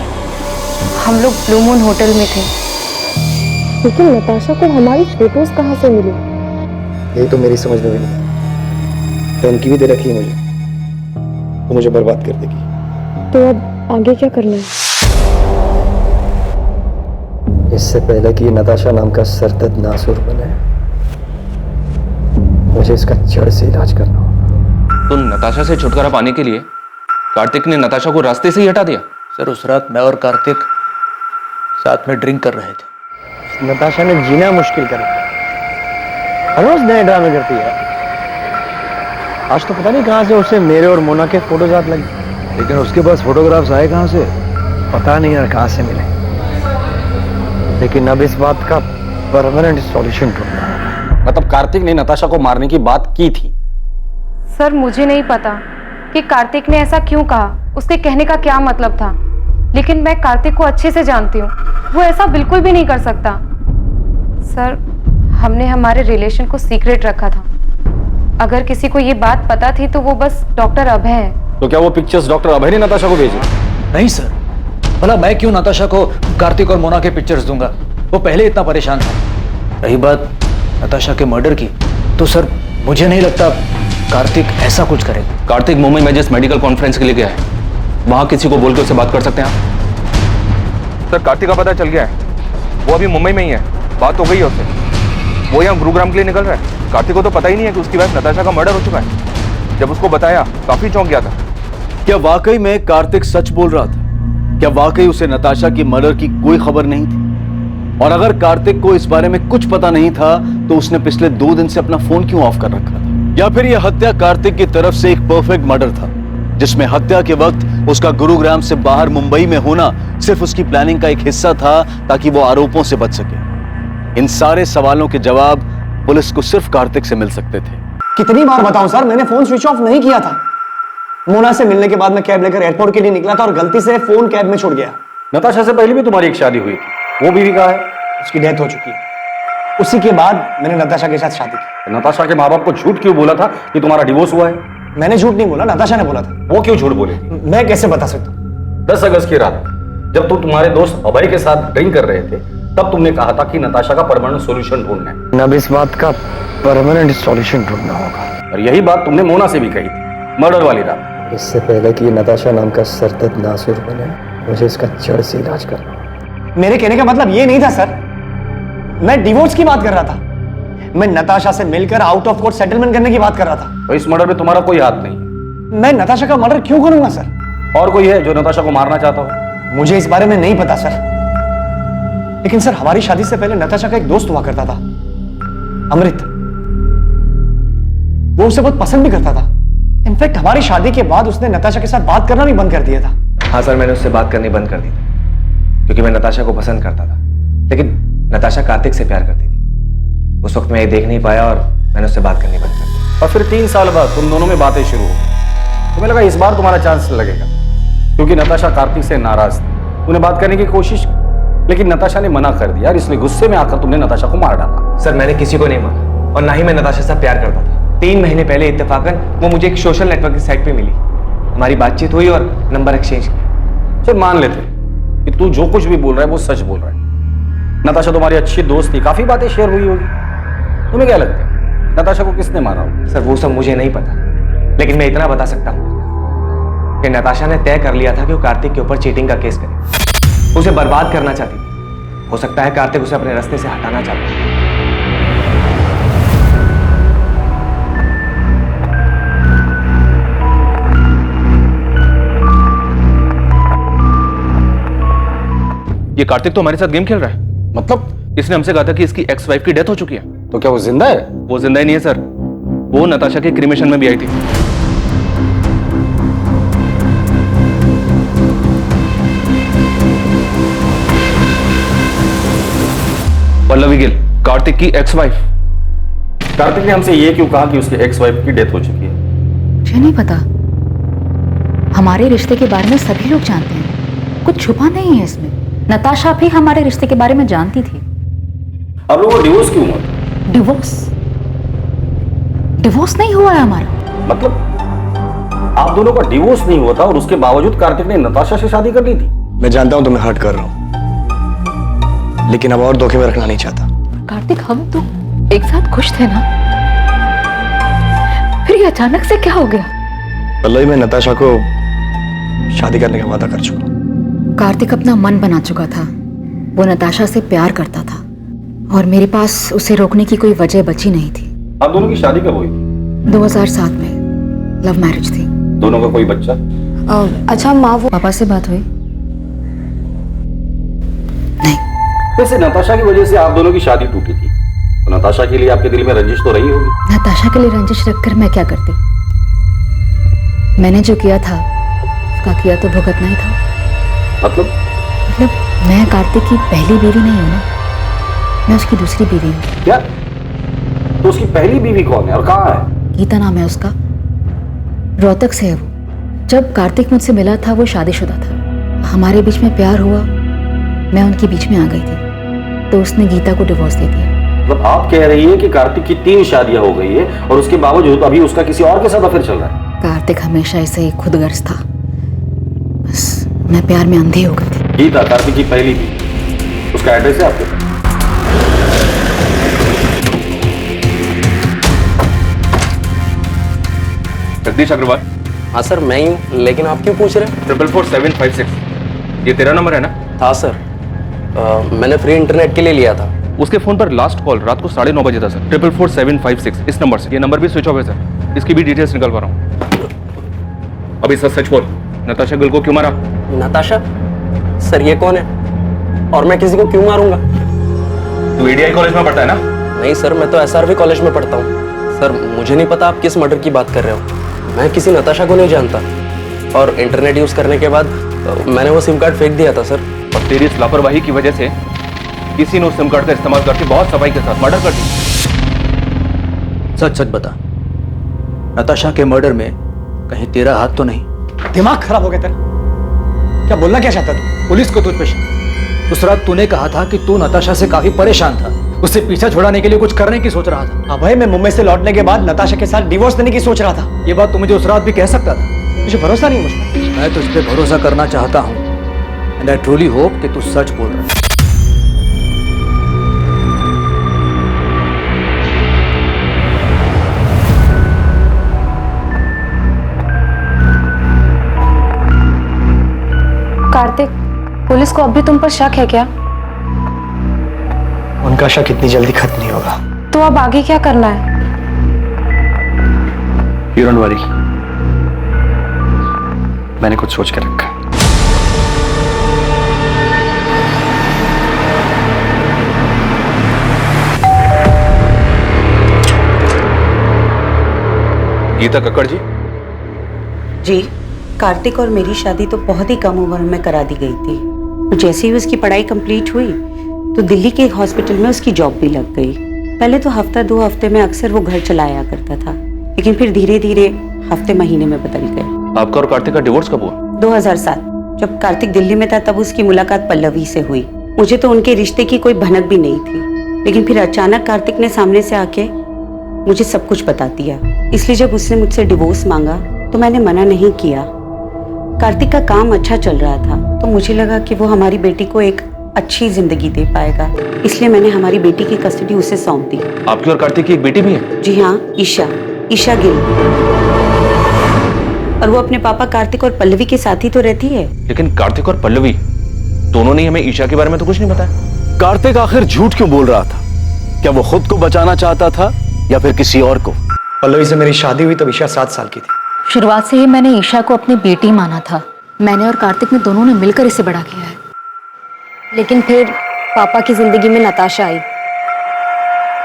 हम लोग ब्लू मून होटल में थे। लेकिन नताशा को हमारी फोटोज कहाँ से मिली? यही तो मेरी समझ में भी नहीं। धमकी भी दे रखी है मुझे, तो मुझे बर्बाद कर देगी। तो अब आगे क्या करना है? इससे पहले कि नताशा नाम का सरदर्द नासुर बने, मुझे इसका जड़ से इलाज करना होगा। तो नताशा से छुटकारा पाने के लिए कार्तिक ने नताशा को रास्ते से ही हटा दिया? सर उस रात मैं और कार्तिक साथ में ड्रिंक कर रहे थे। नताशा ने जीना मुश्किल कर रखा। हर रोज नए ड्रामे करती है। आज तो पता नहीं कहां से उसे मेरे और मोना के फोटोज हाथ लगे। लेकिन उसके पास फोटोग्राफ्स आए कहां से? पता नहीं यार कहां से मिले। लेकिन अब इस बात का परमानेंट सॉल्यूशन ढूंढना है। मतलब कार्तिक ने नताशा को मारने की बात की थी? सर मुझे नहीं पता कि कार्तिक ने ऐसा क्यों कहा, उसके कहने का क्या मतलब था। लेकिन मैं कार्तिक को अच्छे से जानती हूँ, वो ऐसा बिल्कुल भी नहीं कर सकता। सर हमने हमारे रिलेशन को सीक्रेट रखा था। अगर किसी को ये बात पता थी तो वो बस डॉक्टर अभय है। तो क्या वो पिक्चर्स डॉक्टर अभय ने नताशा को भेजी? नहीं सर, भला मैं क्यों नताशा को कार्तिक और मोना के पिक्चर्स दूंगा? वो पहले इतना परेशान था। रही बात नताशा के मर्डर की, तो सर मुझे नहीं लगता कार्तिक ऐसा कुछ करेगा। कार्तिक मुंबई में जिस मेडिकल कॉन्फ्रेंस के लिए गया है, वहां किसी को बोल के उससे बात कर सकते हैं आप? सर कार्तिक का पता चल गया है, वो अभी मुंबई में ही है। बात हो गई है उससे, वो यहाँ गुरुग्राम के लिए निकल रहा है। कार्तिक को तो पता ही नहीं है कि उसकी वाइफ नताशा का मर्डर हो चुका है। जब उसको बताया काफी चौंक गया था। क्या वाकई में कार्तिक सच बोल रहा था? क्या वाकई उसे नताशा की मर्डर की कोई खबर नहीं थी? और अगर कार्तिक को इस बारे में कुछ पता नहीं था तो उसने पिछले 2 दिन से अपना फोन क्यों ऑफ कर रखा था? या फिर यह हत्या कार्तिक की तरफ से एक परफेक्ट मर्डर था, जिसमें हत्या के वक्त उसका गुरुग्राम से बाहर मुंबई में होना सिर्फ उसकी प्लानिंग का एक हिस्सा था, ताकि वो आरोपों से बच सके। इन सारे सवालों के जवाब पुलिस को सिर्फ कार्तिक से मिल सकते थे। कितनी बार बताऊं सर, मैंने फोन स्विच ऑफ नहीं किया था। मोना से मिलने के बाद मैं कैब लेकर एयरपोर्ट के लिए निकला था और गलती से फोन कैब में छूट गया। नताशा से पहले भी तुम्हारी एक शादी हुई थी, वो बीवी कहाँ है? उसकी डेथ हो चुकी है। उसी के बाद मैंने नताशा के साथ शादी की। नताशा के माँ बाप को झूठ क्यों बोला था कि तुम्हारा डिवोर्स हुआ है? मैंने झूठ नहीं बोला, नताशा ने बोला था। वो क्यों झूठ बोले? मैं कैसे बता सकता हूँ? 10 अगस्त की रात जब तुम तुम्हारे दोस्त अभय के साथ ड्रिंक कर रहे थे, तब तुमने कहा था कि नताशा का परमानेंट सॉल्यूशन ढूंढना है। अब इस बात का परमानेंट सॉल्यूशन ढूंढना होगा। और यही बात तुमने मोना से भी कही थी मर्डर वाली रात। इससे पहले कि नताशा नाम का सरदर्द नासुर बने, मुझे इसका जड़ से इलाज करना होगा। मेरे कहने का मतलब ये नहीं था सर, मैं डिवोर्स की बात कर रहा था। मैं नताशा से मिलकर आउट ऑफ कोर्ट सेटलमेंट करने की बात कर रहा था। तो इस मर्डर में तुम्हारा कोई हाथ नहीं है? मैं नताशा का मर्डर क्यों करूंगा सर? और कोई है जो नताशा को मारना चाहता हो? मुझे इस बारे में नहीं पता सर। लेकिन सर हमारी शादी से पहले नताशा का एक दोस्त हुआ करता था, अमृत। वो उसे बहुत पसंद भी करता था। इनफैक्ट हमारी शादी के बाद उसने नताशा के साथ बात करना भी बंद कर दिया था। हाँ सर, मैंने उससे बात करनी बंद कर दी थी, क्योंकि मैं नताशा को पसंद करता था। लेकिन नताशा कार्तिक से प्यार करती थी। उस वक्त मैं ये देख नहीं पाया और मैंने उससे बात करनी बंद कर दी। और फिर 3 साल बाद तुम दोनों में बातें शुरू हो। तुम्हें लगा इस बार तुम्हारा चांस लगेगा, क्योंकि नताशा कार्तिक से नाराज थी। उन्हें बात करने की कोशिश, लेकिन नताशा ने मना कर दिया और इसलिए गुस्से में आकर तुमने नताशा को मार डाला। सर मैंने किसी को नहीं मारा और ना ही मैं नताशा से प्यार करता था। 3 महीने पहले इत्तेफाकन वो मुझे एक सोशल नेटवर्क की साइट पे मिली। हमारी बातचीत हुई और नंबर एक्सचेंज किया। चल मान लेते कि तू जो कुछ भी बोल रहा है वो सच बोल रहा है। नताशा तुम्हारी अच्छी दोस्त थी, काफी बातें शेयर हुई होगी। तुम्हें क्या लगता है नताशा को किसने मारा होगा? सर वो सब मुझे नहीं पता, लेकिन मैं इतना बता सकता हूँ कि नताशा ने तय कर लिया था कि वो कार्तिक के ऊपर चीटिंग का केस करे। उसे बर्बाद करना चाहती थी। हो सकता है कार्तिक उसे अपने रास्ते से हटाना चाहता है। ये कार्तिक तो हमारे साथ गेम खेल रहा है। मतलब इसने हमसे कहा था कि इसकी एक्स वाइफ की डेथ हो चुकी है। तो क्या वो जिंदा है? वो जिंदा ही नहीं है सर, वो नताशा के क्रिमेशन में भी आई थी। पल्लवी गिल, कार्तिक की एक्स वाइफ। कार्तिक ने हमसे ये क्यों कहा कि उसकी एक्स वाइफ की डेथ हो चुकी है? मुझे नहीं पता। हमारे रिश्ते के बारे में सभी लोग जानते हैं, कुछ छुपा नहीं है इसमें। नताशा भी हमारे रिश्ते के बारे में जानती थी। अब लोगों को डिवोर्स क्यों हुआ? डिवोर्स? डिवोर्स नहीं हुआ है हमारा। मतलब आप दोनों का डिवोर्स नहीं हुआ था और उसके बावजूद कार्तिक ने नताशा से शादी कर ली थी। मैं जानता हूं तुम्हें हर्ट कर रहा हूं, लेकिन अब और धोखे में रखना नहीं चाहता। कार्तिक, हम तो एक साथ खुश थे ना, फिर ये अचानक से क्या हो गया? पल्लवी, मैं नताशा को शादी करने का वादा कर चुका। कार्तिक अपना मन बना चुका था। वो नताशा से प्यार करता था और मेरे पास उसे रोकने की कोई वजह बची नहीं थी। आप दोनों की शादी कब हुई थी? 2007 में लव मैरिज थी। दोनों का कोई बच्चा? अच्छा माँ, वो पापा से बात हुई? नहीं। वैसे नताशा की वजह से आप दोनों की शादी टूटी थी, तो नताशा के लिए आपके दिल में रंजिश तो रही होगी। नताशा के लिए रंजिश रखकर मैं क्या करती? मैंने जो किया था उसका किया तो भुगतना ही था। मतलब मैं कार्तिक की पहली बीवी नहीं हूँ ना, मैं उसकी दूसरी बीवी हूँ। क्या? तो उसकी पहली बीवी कौन है और कहाँ है? गीता नाम है उसका, रोहतक से है वो। जब कार्तिक मुझसे मिला था वो शादीशुदा था, हमारे बीच में प्यार हुआ, मैं उनके बीच में आ गई थी, तो उसने गीता को डिवोर्स दे दिया। मतलब आप कह रही हैं कि कार्तिक की 3 शादियां हो गई है और उसके बावजूद अभी उसका किसी और के साथ अफेयर चल रहा है? कार्तिक हमेशा ऐसे ही खुदगर्ज था, बस मैं प्यार में अंधी हो गई थी। गीता कार्तिक की पहली बीवी, उसका एड्रेस है आपके पास? जगदीश अग्रवाल। हाँ सर, मैं ही हूँ, लेकिन आप क्यों पूछ रहे हैं? 44756 ये तेरा नंबर है ना? हाँ सर, मैंने फ्री इंटरनेट के लिए लिया था। उसके फोन पर लास्ट कॉल रात को 9:30 बजे था सर। 44756 इस नंबर से। ये नंबर भी स्विच ऑफ है सर, इसकी भी डिटेल्स निकल पा रहा हूँ। अभी सच सच बोल, नताशा गिल को क्यों मारा? नताशा? सर ये कौन है और मैं किसी को क्यों मारूंगा? तू एडीआई कॉलेज में पढ़ता है ना? नहीं सर, मैं तो एसआरवी कॉलेज में पढ़ता हूँ। सर मुझे नहीं पता आप किस मर्डर की बात कर रहे हो। मैं किसी नताशा को नहीं जानता, और इंटरनेट यूज करने के बाद मैंने वो सिम कार्ड फेंक दिया था सर। और तेरी इस लापरवाही की वजह से किसी ने उस सिम कार्ड का इस्तेमाल करके बहुत सफाई के साथ मर्डर कर दी। सच सच बता, नताशा के मर्डर में कहीं तेरा हाथ तो नहीं? दिमाग खराब हो गया तेरा? क्या बोलना क्या चाहता तू? पुलिस को तुझ पे शक? उस रात तूने कहा था कि तू नताशा से काफी परेशान था, उससे पीछा छुड़ाने के लिए कुछ करने की सोच रहा था। अभय, मैं मुंबई से लौटने के बाद नताशा के साथ डिवोर्स देने की सोच रहा था। ये बात तू मुझे उस रात भी कह सकता था। मुझे भरोसा नहीं मुझ पर। मैं तुझ पे भरोसा करना चाहता हूँ, एंड आई ट्रूली होप कि तू सच बोल रहा है। कार्तिक, पुलिस को अब भी तुम पर शक है क्या? उनका शक इतनी जल्दी खत्म नहीं होगा। तो अब आगे क्या करना है? You don't worry, मैंने कुछ सोच कर रखा है। गीता कक्कड़ जी। जी, कार्तिक और मेरी शादी तो बहुत ही कम उम्र में करा दी गई थी। जैसे ही उसकी पढ़ाई कंप्लीट हुई तो दिल्ली के एक हॉस्पिटल में उसकी जॉब भी लग गई। पहले तो हफ्ता 2 हफ्ते में अक्सर वो घर चला आया करता था, लेकिन फिर धीरे धीरे हफ्ते महीने में बदल गए। आपका और कार्तिक का डिवोर्स कब हुआ? 2007। जब कार्तिक दिल्ली में था तब उसकी मुलाकात पल्लवी से हुई। मुझे तो उनके रिश्ते की कोई भनक भी नहीं थी, लेकिन फिर अचानक कार्तिक ने सामने से आके मुझे सब कुछ बता दिया। इसलिए जब उसने मुझसे डिवोर्स मांगा तो मैंने मना नहीं किया। कार्तिक का काम अच्छा चल रहा था, तो मुझे लगा कि वो हमारी बेटी को एक अच्छी जिंदगी दे पाएगा, इसलिए मैंने हमारी बेटी की कस्टडी उसे सौंप दी। आपकी और कार्तिक की एक बेटी भी है? जी हाँ, ईशा गिल। और वो अपने पापा कार्तिक और पल्लवी के साथ ही तो रहती है। लेकिन कार्तिक और पल्लवी दोनों ने हमें ईशा के बारे में तो कुछ नहीं बताया। कार्तिक आखिर झूठ क्यों बोल रहा था? क्या वो खुद को बचाना चाहता था या फिर किसी और को? पल्लवी से मेरी शादी हुई तब ईशा 7 साल की थी। शुरुआत से ही मैंने ईशा को अपनी बेटी माना था। मैंने और कार्तिक ने दोनों ने मिलकर इसे बड़ा किया है। लेकिन फिर पापा की जिंदगी में नताशा आई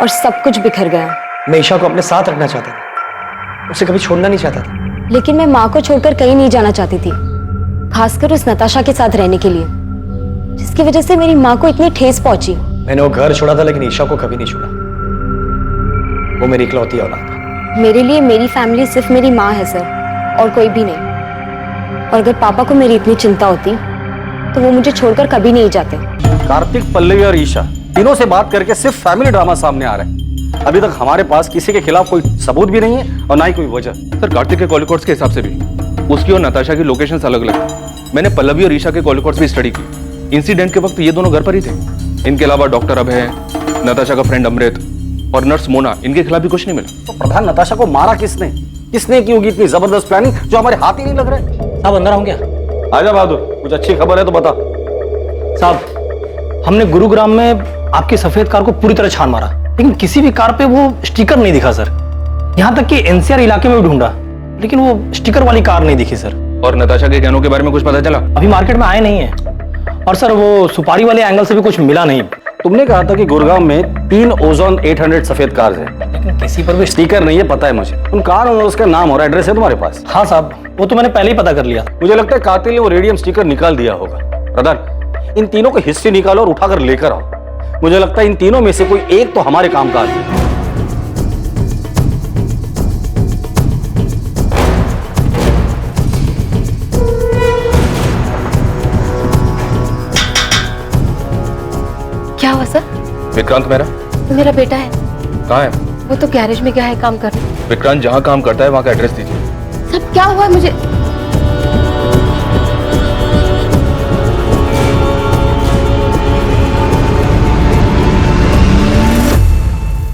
और सब कुछ बिखर गया। मैं ईशा को अपने साथ रखना चाहता था, उसे कभी छोड़ना नहीं चाहता था। लेकिन मैं माँ को छोड़कर कहीं नहीं जाना चाहती थी, खासकर उस नताशा के साथ रहने के लिए, जिसकी वजह से मेरी माँ को इतनी ठेस पहुंची। मैंने वो घर छोड़ा था, लेकिन ईशा को कभी नहीं छोड़ा। वो मेरी इकलौती औलाद है। मेरे लिए मेरी फैमिली सिर्फ मेरी माँ है सर, और कोई भी नहीं। और अगर पापा को मेरी इतनी चिंता होती तो वो मुझे छोड़कर कभी नहीं जाते। कार्तिक, पल्लवी और ईशा तीनों से बात करके सिर्फ फैमिली ड्रामा सामने आ रहा है। अभी तक हमारे पास किसी के खिलाफ कोई सबूत भी नहीं है और ना ही कोई वजह। सर कार्तिक के कॉल रिकॉर्ड्स के हिसाब से भी उसकी और नताशा की लोकेशंस अलग अलग है। मैंने पल्लवी और ईशा के कॉल रिकॉर्ड्स भी स्टडी की। इंसिडेंट के वक्त ये दोनों घर पर ही थे। इनके अलावा डॉक्टर अभय, नताशा का फ्रेंड अमृत और नर्स मोना, इनके खिलाफ भी कुछ नहीं मिला। तो प्रधान नताशा को मारा किसने? किसने की होगी इतनी जबरदस्त प्लानिंग जो हमारे हाथ ही नहीं लग रहे? साहब अंदर आऊं क्या? आजा बहादुर, कुछ अच्छी खबर है तो बता। साहब हमने गुरुग्राम में आपकी सफेद कार को पूरी तरह छान मारा, लेकिन किसी भी कार पे वो स्टिकर नहीं दिखा सर। यहाँ तक कि एनसीआर इलाके में भी ढूंढा, लेकिन वो स्टिकर वाली कार नहीं दिखी सर। और नताशा के गहनों के बारे में कुछ पता चला? अभी मार्केट में आए नहीं है। और सर वो सुपारी वाले एंगल से भी कुछ मिला नहीं। तुमने कहा था कि गुरुग्राम में 3 ओजोन 800 सफेद कार है, लेकिन किसी पर भी स्टिकर नहीं है, पता है मुझे। उन कार और उसका नाम और एड्रेस है तुम्हारे पास? हाँ साहब, वो तो मैंने पहले ही पता कर लिया। मुझे लगता है कातिल ने वो रेडियम स्टिकर निकाल दिया होगा। प्रधान, इन तीनों को हिस्ट्री निकालो और उठाकर लेकर आओ। मुझे लगता है इन तीनों में से कोई एक तो हमारे काम का आदमी है। क्या हुआ सर? विक्रांत मेरा बेटा है। कहाँ है? वो तो गैरेज में गया है काम करने। विक्रांत जहाँ काम करता है वहाँ का एड्रेस दीजिए। सब क्या हुआ मुझे?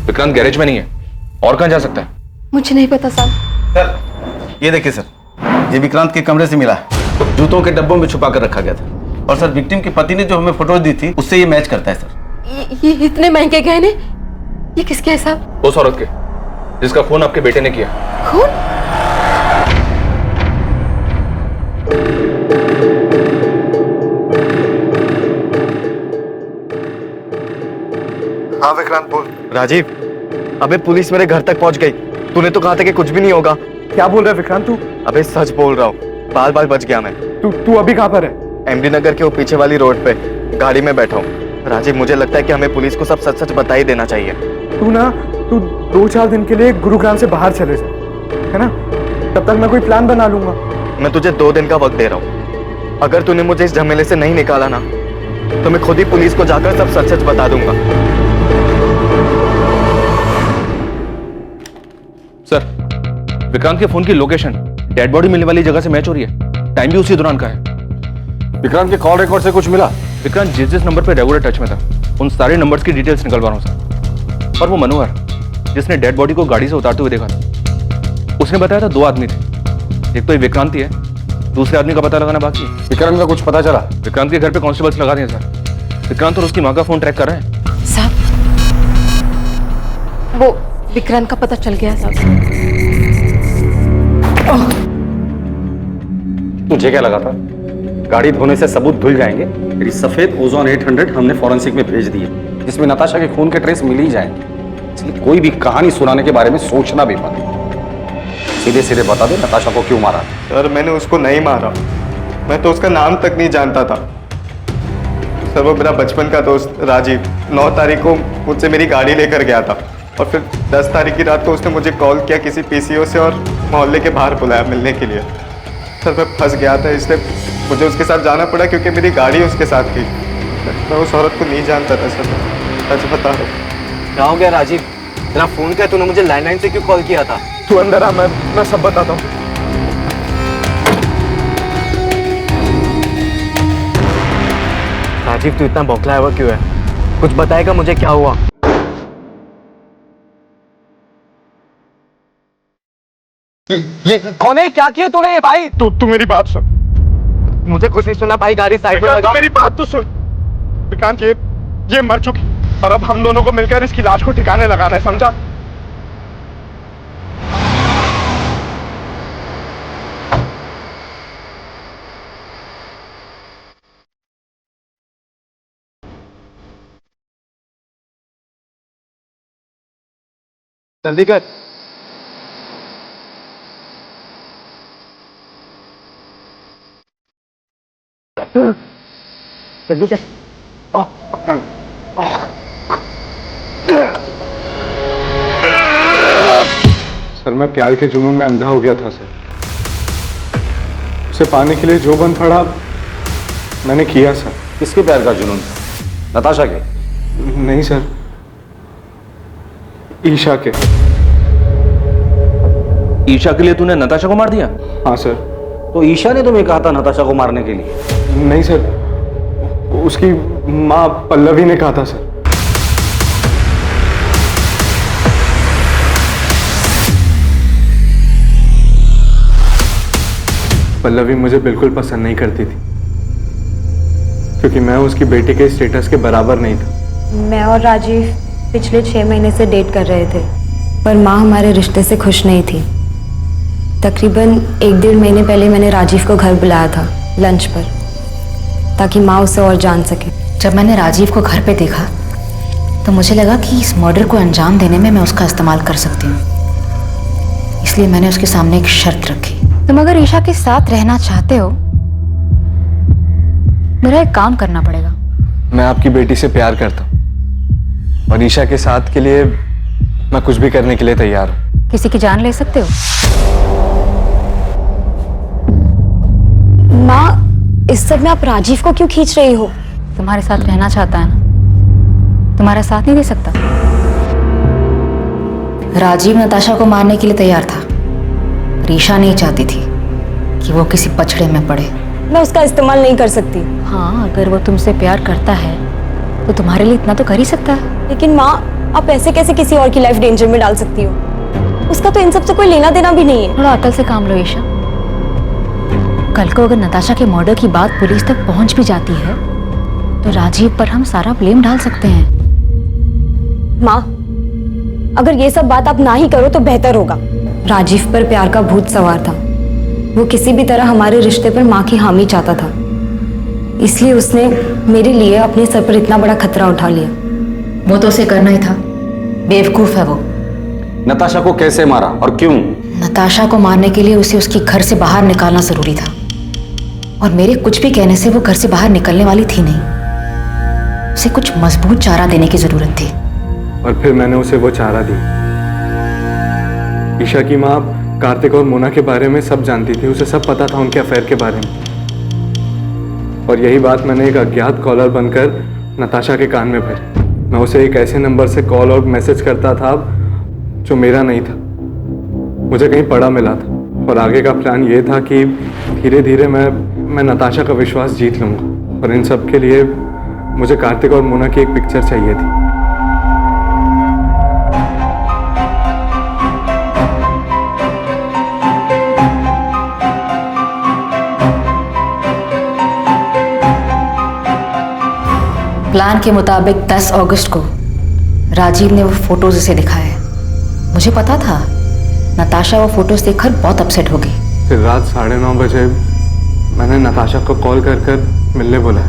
विक्रांत गैरेज में नहीं है, और कहाँ जा सकता है? मुझे नहीं पता साहब। सर ये देखिए सर, ये विक्रांत के कमरे से मिला है। जूतों के डब्बों में छुपा कर रखा गया था। और सर विक्टिम के पति ने जो हमें फोटोज दी थी उससे ये मैच करता है सर। ये इतने महंगे गहने, ये किसके है साहब? उस औरत के जिसका खून आपके बेटे ने किया। खून? हाँ विक्रांत बोल। राजीव, अबे पुलिस मेरे घर तक पहुंच गई। तूने तो कहा था कि कुछ भी नहीं होगा। क्या बोल रहा है विक्रांत तू? अबे सच बोल रहा हूँ, बाल बाल बच गया मैं। तू अभी कहाँ पर है? एमडी नगर के वो पीछे वाली रोड पे गाड़ी में बैठा हूँ। राजीव, मुझे लगता है कि हमें पुलिस को सब सच सच बता ही देना चाहिए। तू 2-4 दिन के लिए गुरुग्राम से बाहर चले जा, है ना? तब तक मैं कोई प्लान बना लूंगा। मैं तुझे 2 दिन का वक्त दे रहा हूँ। अगर तूने मुझे इस झमेले से नहीं निकाला ना, तो मैं खुद ही पुलिस को जाकर सब सच सच बता दूंगा। सर, विक्रांत के फोन की लोकेशन डेड बॉडी मिलने वाली जगह से मैच हो रही है। टाइम भी उसी दौरान का है। विक्रांत के कॉल रिकॉर्ड से कुछ मिला? विक्रांत जिस नंबर पे रेगुलर टच में था, उन सारे नंबर्स की डिटेल्स निकलवा रहा हूँ सर। और वो मनोहर जिसने डेड बॉडी को गाड़ी से उतारते हुए देखा था, उसने बताया था 2 आदमी थे। एक तो ये विक्रांत ही है, दूसरे आदमी का पता लगाना बाकी है। विक्रांत का कुछ पता चला? विक्रांत के घर पे कांस्टेबल्स लगा दिए सर। विक्रांत और उसकी माँ का फोन ट्रैक कर रहे हैं। साहब, वो विक्रांत का पता चल गया साहब। तुझे क्या लगा था गाड़ी धोने से सबूत धुल जाएंगे? मेरी सफेद ओजोन 800 हमने फॉरेंसिक में भेज दी है, जिसमें नताशा के खून के ट्रेस मिल ही जाएंगे। इसलिए कोई भी कहानी सुनाने के बारे में सोचना भी मत। सीधे सीधे बता दे नताशा को क्यों मारा? सर मैंने उसको नहीं मारा, मैं तो उसका नाम तक नहीं जानता था। सर वो मेरा बचपन का दोस्त राजीव 9 तारीख को मुझसे मेरी गाड़ी लेकर गया था, और फिर 10 तारीख की रात को उसने मुझे कॉल किया किसी पीसीओ से और मोहल्ले के बाहर बुलाया मिलने के लिए। सर मैं फंस गया था, इसलिए मुझे उसके साथ जाना पड़ा क्योंकि मेरी गाड़ी उसके साथ थी। मैं उस औरत को नहीं जानता था सर, सच बता रहा हूँ। क्या हो गया राजीव? तेरा फोन क्या, तूने मुझे लैंडलाइन से क्यों कॉल किया था? तू अंदर आ, मैं सब बताता हूँ। राजीव तू इतना बौखलाया हुआ क्यों है? कुछ बताएगा मुझे क्या हुआ? ये कौन है? क्या किया तूने भाई? तू मेरी बात सुन। मुझे कुछ नहीं सुना भाई, गाड़ी साइड में लगा। मेरी बात तो सुन विक्रांत, ये मर चुकी और अब हम दोनों को मिलकर इसकी लाश को ठिकाने लगाना है, समझा? जल्दी कर। जल्दी कर। सर मैं प्यार के जुनून में अंधा हो गया था सर। उसे पाने के लिए जो बन पड़ा मैंने किया सर। किसके प्यार का जुनून? नताशा के? नहीं सर, ईशा के। ईशा के लिए तूने नताशा को मार दिया? हाँ सर। तो ईशा ने तुम्हें कहा था नताशा को मारने के लिए? नहीं सर, उसकी माँ पल्लवी ने कहा था सर। पल्लवी मुझे बिल्कुल पसंद नहीं करती थी क्योंकि मैं उसकी बेटी के स्टेटस के बराबर नहीं था। मैं और राजीव पिछले 6 महीने से डेट कर रहे थे, पर माँ हमारे रिश्ते से खुश नहीं थी। तकरीबन 1-1.5 महीने पहले मैंने राजीव को घर बुलाया था लंच पर, ताकि माँ उसे और जान सके। जब मैंने राजीव को घर पे देखा तो मुझे लगा कि इस मर्डर को अंजाम देने में मैं उसका इस्तेमाल कर सकती हूँ, इसलिए मैंने उसके सामने एक शर्त रखी। तुम अगर ईशा के साथ रहना चाहते हो, मेरा एक काम करना पड़ेगा। मैं आपकी बेटी से प्यार करता हूँ और ईशा के साथ के लिए मैं कुछ भी करने के लिए तैयार हूँ। किसी की जान ले सकते हो? माँ, इस सब में आप राजीव को क्यों खींच रही हो? तुम्हारे साथ रहना चाहता है ना, तुम्हारा साथ नहीं दे सकता। राजीव नताशा को मारने के लिए तैयार था, पर ईशा नहीं चाहती थी कि वो किसी पछड़े में पड़े। मैं उसका इस्तेमाल नहीं कर सकती। हाँ, अगर वो तुमसे प्यार करता है तो तुम्हारे लिए इतना तो कर ही सकता है। लेकिन माँ, आप ऐसे कैसे किसी और की लाइफ डेंजर में डाल सकती हो? उसका तो इन सब से कोई लेना देना भी नहीं है। थोड़ा अकल से काम लो ईशा। कल को अगर नताशा के मर्डर की बात पुलिस तक पहुंच भी जाती है तो राजीव पर हम सारा ब्लेम डाल सकते हैं। माँ, अगर ये सब बात आप ना ही करो तो बेहतर होगा। राजीव पर प्यार का भूत सवार था। वो किसी भी तरह हमारे रिश्ते पर माँ की हामी चाहता था, इसलिए उसने मेरे लिए अपने सर पर इतना बड़ा खतरा उठा लिया। वो तो उसे करना ही था, बेवकूफ है वो। नताशा को कैसे मारा और क्यों? नताशा को मारने के लिए उसे उसके घर से बाहर निकालना जरूरी था, और मेरे कुछ भी कहने से वो घर से बाहर निकलने वाली थी नहीं। उसे कुछ मजबूत चारा देने की जरूरत थी। और फिर मैंने उसे वो चारा दी। ईशा की माँ कार्तिक और मोना के बारे में सब जानती थी, उसे सब पता था उनके अफेयर के बारे में, और यही बात मैंने एक अज्ञात कॉलर बनकर नताशा के कान में भरी। मैं उसे एक ऐसे नंबर से कॉल और मैसेज करता था जो मेरा नहीं था, मुझे कहीं पड़ा मिला था, और आगे का प्लान ये था कि धीरे धीरे मैं नताशा का विश्वास जीत लूँगा। और इन सब के लिए मुझे कार्तिक और मोना की एक पिक्चर चाहिए थी। प्लान के मुताबिक 10 अगस्त को राजीव ने वो फोटोज उसे दिखाए। मुझे पता था नताशा वो फोटोज देखकर बहुत अपसेट होगी। फिर रात 9:30 बजे मैंने नताशा को कॉल कर मिलने बुलाया।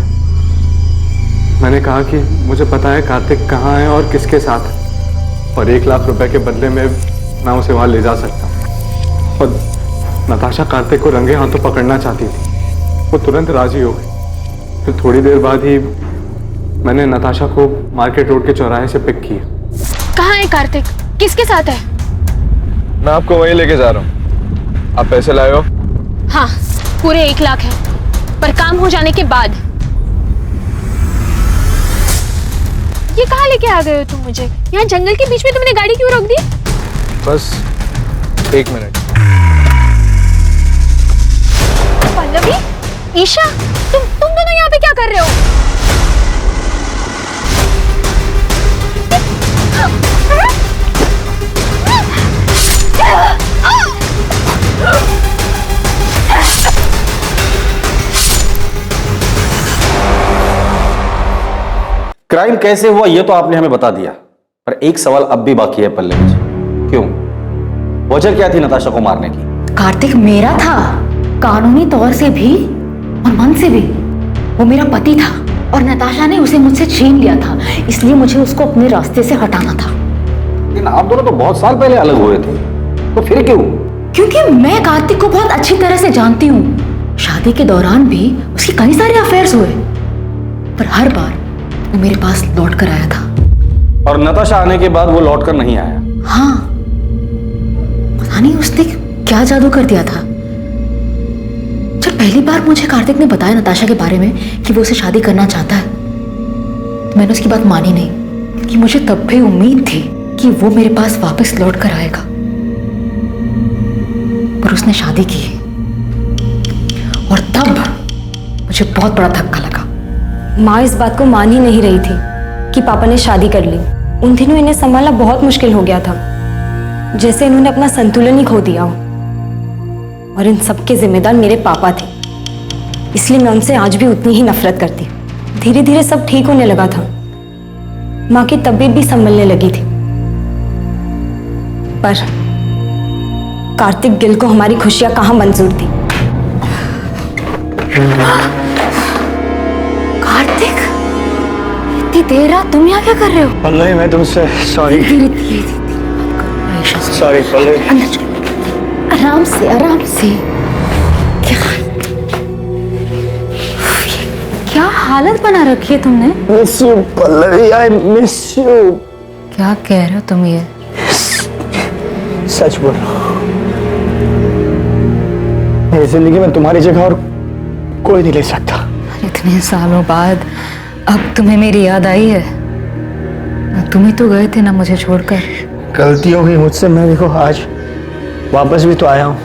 मैंने कहा कि मुझे पता है कार्तिक कहाँ है और किसके साथ है, और 1 लाख रुपए के बदले में मैं उसे वहाँ ले जा सकता हूँ। और नताशा कार्तिक को रंगे हाथों पकड़ना चाहती थी। वो तुरंत राजी हो गई। फिर थोड़ी देर बाद ही मैंने नताशा को मार्केट रोड के चौराहे से पिक किया। कहाँ है कार्तिक? किसके साथ है? मैं आपको वहीं लेके जा रहा हूँ। आप पैसे लाए हो? हाँ, पूरे 1 लाख है, पर काम हो जाने के बाद। ये कहाँ लेके आ गए हो तुम मुझे? यहाँ जंगल के बीच में तुमने गाड़ी क्यों रोक दी? बस 1 मिनट। पल्लवी, ईशा, तुम दोनों यहाँ पे क्या कर रहे हो? क्राइम कैसे हुआ ये तो आपने हमें बता दिया, पर एक सवाल अब भी बाकी है पल्लवी जी। क्यों? वजह क्या थी नताशा को मारने की? कार्तिक मेरा था, कानूनी तौर से भी और मन से भी। वो मेरा पति था और नताशा ने उसे मुझसे छीन लिया था, इसलिए मुझे उसको अपने रास्ते से हटाना था। लेकिन आप दोनों तो बहुत साल पहले अलग हुए थे, तो फिर क्यों? क्योंकि मैं कार्तिक को बहुत अच्छी तरह से जानती हूँ। शादी के दौरान भी उसके कई सारे अफेयर्स हुए, पर हर बार वो मेरे पास लौट कर आया था। और नताशा आने के बाद वो लौट कर नहीं आया? हाँ, पता नहीं उसने क्या जादू कर दिया था। जब पहली बार मुझे कार्तिक ने बताया नताशा के बारे में कि वो उसे शादी करना चाहता है, तो मैंने उसकी बात मानी नहीं, क्योंकि मुझे तब भी उम्मीद थी कि वो मेरे पास वापस लौट कर आएगा, पर उसने शादी की और तब मुझे बहुत बड़ा धक्का लगा। माँ इस बात को मान ही नहीं रही थी कि पापा ने शादी कर ली। उन दिनों इन्हें संभालना बहुत मुश्किल हो गया था, जैसे इन्होंने अपना संतुलन ही खो दिया हो। और इन सब के जिम्मेदार मेरे पापा थे, इसलिए मैं उनसे आज भी उतनी ही नफरत करती। धीरे धीरे सब ठीक होने लगा था, माँ की तबीयत भी संभलने लगी थी, पर कार्तिक गिल को हमारी खुशियां कहाँ मंजूर थी। कार्तिक, इतनी देर रात तुम यहाँ क्या कर रहे हो? पल्लवी, मैं तुमसे सॉरी। सॉरी पल्लवी। आराम से आराम से। क्या हालत बना रखी है तुमने? Miss you Pallavi, I miss you. क्या कह रहे हो तुम ये? सच बोल रहा हूँ, मेरी जिंदगी में तुम्हारी जगह और कोई नहीं ले सकता। इतने सालों बाद अब तुम्हें मेरी याद आई है? तुम ही तो गए थे ना मुझे छोड़कर। गलती हो गई मुझसे, मैं देखो आज वापस भी तो आया हूँ।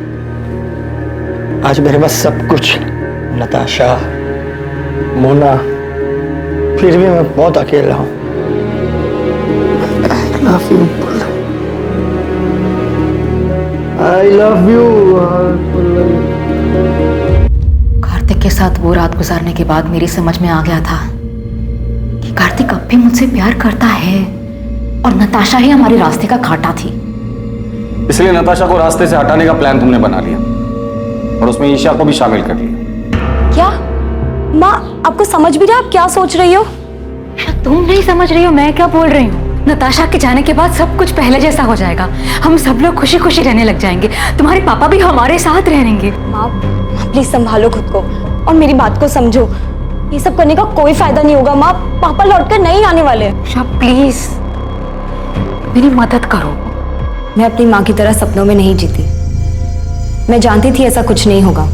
आज मेरे पास सब कुछ, नताशा, मोना, फिर भी मैं बहुत अकेला हूँ। I love you. कार्तिक के साथ वो रात गुजारने के बाद मेरी समझ में आ गया था कि कार्तिक अब भी मुझसे प्यार करता है और नताशा ही हमारे रास्ते का कांटा थी। इसलिए नताशा को रास्ते से हटाने का प्लान तुमने बना लिया और उसमें ईशा को भी शामिल कर लिया। क्या माँ, आपको समझ भी रहा, आप क्या सोच रही हो? तुम नहीं समझ रही हो मैं क्या बोल रही हूँ। नताशा के जाने के बाद सब कुछ पहले जैसा हो जाएगा। हम सब लोग खुशी खुशी रहने लग जाएंगे। तुम्हारे पापा भी हमारे साथ रहेंगे। माँ प्लीज संभालो खुद को और मेरी बात को समझो। ये सब करने का कोई फायदा नहीं होगा माँ, पापा लौटकर नहीं आने वाले। प्लीज मेरी मदद करो। मैं अपनी माँ की तरह सपनों में नहीं जीती। मैं जानती थी ऐसा कुछ नहीं होगा।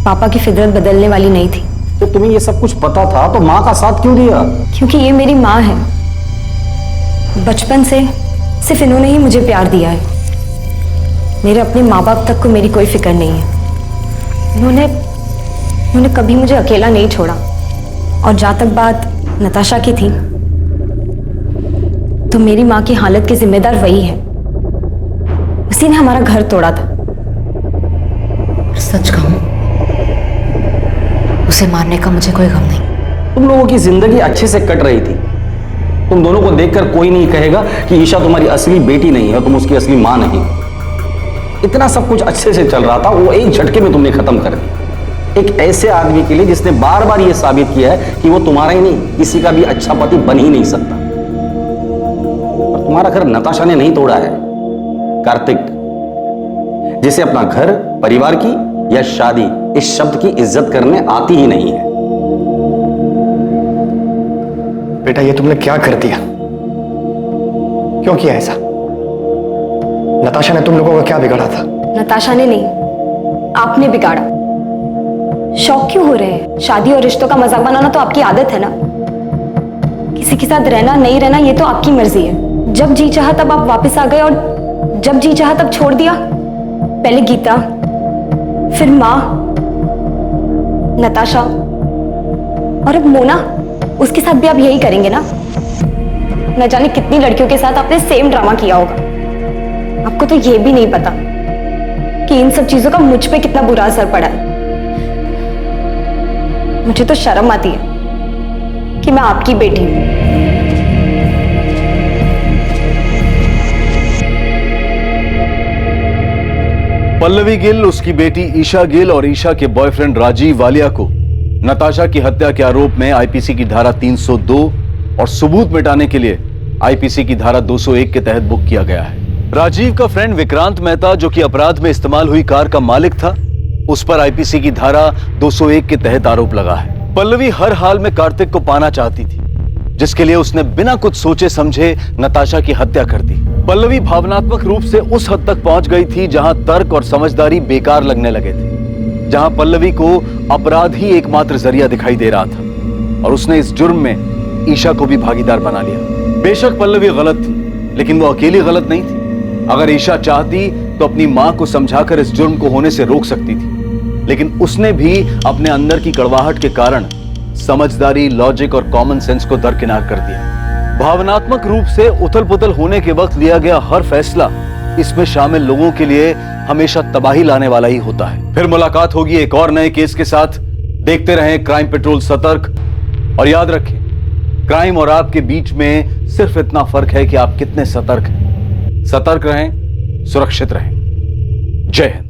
पापा की फितरत बदलने वाली नहीं थी। तो तुम्हें ये सब कुछ पता था तो माँ का साथ क्यों दिया? क्योंकि ये मेरी माँ है। बचपन से सिर्फ इन्होंने ही मुझे प्यार दिया है। मेरे अपने माँ बाप तक को मेरी कोई फिक्र नहीं है। इन्होंने कभी मुझे अकेला नहीं छोड़ा। और जहां तक बात नताशा की थी, तो मेरी माँ की हालत के जिम्मेदार वही है। उसी ने हमारा घर तोड़ा था। सच कहूं, उसे मारने का मुझे कोई गम नहीं। तुम लोगों की जिंदगी अच्छे से कट रही थी। तुम दोनों को देखकर कोई नहीं कहेगा कि ईशा तुम्हारी असली बेटी नहीं है, तुम उसकी असली मां नहीं। इतना सब कुछ अच्छे से चल रहा था, वो एक झटके में तुमने खत्म कर दिया। एक ऐसे आदमी के लिए जिसने बार बार ये साबित किया है कि वो तुम्हारा ही नहीं किसी का भी अच्छा पति बन ही नहीं सकता। और तुम्हारा घर नताशा ने नहीं तोड़ा है, कार्तिक, जिसे अपना घर, परिवार की या शादी इस शब्द की इज्जत करने आती ही नहीं है। बेटा ये तुमने क्या कर दिया? क्यों किया ऐसा? नताशा ने तुम लोगों का क्या बिगाड़ा था? नताशा ने नहीं, आपने बिगाड़ा। शौक क्यों हो रहे हैं? शादी और रिश्तों का मजाक बनाना तो आपकी आदत है ना। किसी के साथ रहना नहीं रहना ये तो आपकी मर्जी है। जब जी चाहा तब आप वापस आ गए और जब जी चाहा तब छोड़ दिया। पहले गीता, फिर माँ, नताशा और अब मोना। उसके साथ भी आप यही करेंगे ना? न जाने कितनी लड़कियों के साथ आपने सेम ड्रामा किया होगा। आपको तो ये भी नहीं पता कि इन सब चीजों का मुझ पे कितना बुरा असर पड़ा है। मुझे तो शर्म आती है कि मैं आपकी बेटी हूं। पल्लवी गिल, उसकी बेटी ईशा गिल और ईशा के बॉयफ्रेंड राजीव वालिया को नताशा की हत्या के आरोप में आईपीसी की धारा 302 और सबूत मिटाने के लिए आईपीसी की धारा 201 के तहत बुक किया गया है। राजीव का फ्रेंड विक्रांत मेहता, जो कि अपराध में इस्तेमाल हुई कार का मालिक था, उस पर आईपीसी की धारा 201 के तहत आरोप लगा है। पल्लवी हर हाल में कार्तिक को पाना चाहती थी, जिसके लिए उसने बिना कुछ सोचे समझे नताशा की हत्या कर दी। पल्लवी भावनात्मक रूप से उस हद तक पहुंच गई थी जहां तर्क और समझदारी बेकार लगने लगे थे, जहां पल्लवी को अपराध ही एकमात्र जरिया दिखाई दे रहा था और उसने इस जुर्म में ईशा को भी भागीदार बना लिया। बेशक पल्लवी गलत थी, लेकिन वो अकेली गलत नहीं थी। अगर ईशा चाहती तो अपनी मां को समझाकर इस जुर्म को होने से रोक सकती थी, लेकिन उसने भी अपने अंदर की कड़वाहट के कारण समझदारी, लॉजिक और कॉमन सेंस को दरकिनार कर दिया। भावनात्मक रूप से उथल पुथल होने के वक्त लिया गया हर फैसला इसमें शामिल लोगों के लिए हमेशा तबाही लाने वाला ही होता है। फिर मुलाकात होगी एक और नए केस के साथ। देखते रहें क्राइम पेट्रोल सतर्क, और याद रखें, क्राइम और आपके बीच में सिर्फ इतना फर्क है कि आप कितने सतर्क हैं। सतर्क रहें, सुरक्षित रहें। जय हिंद।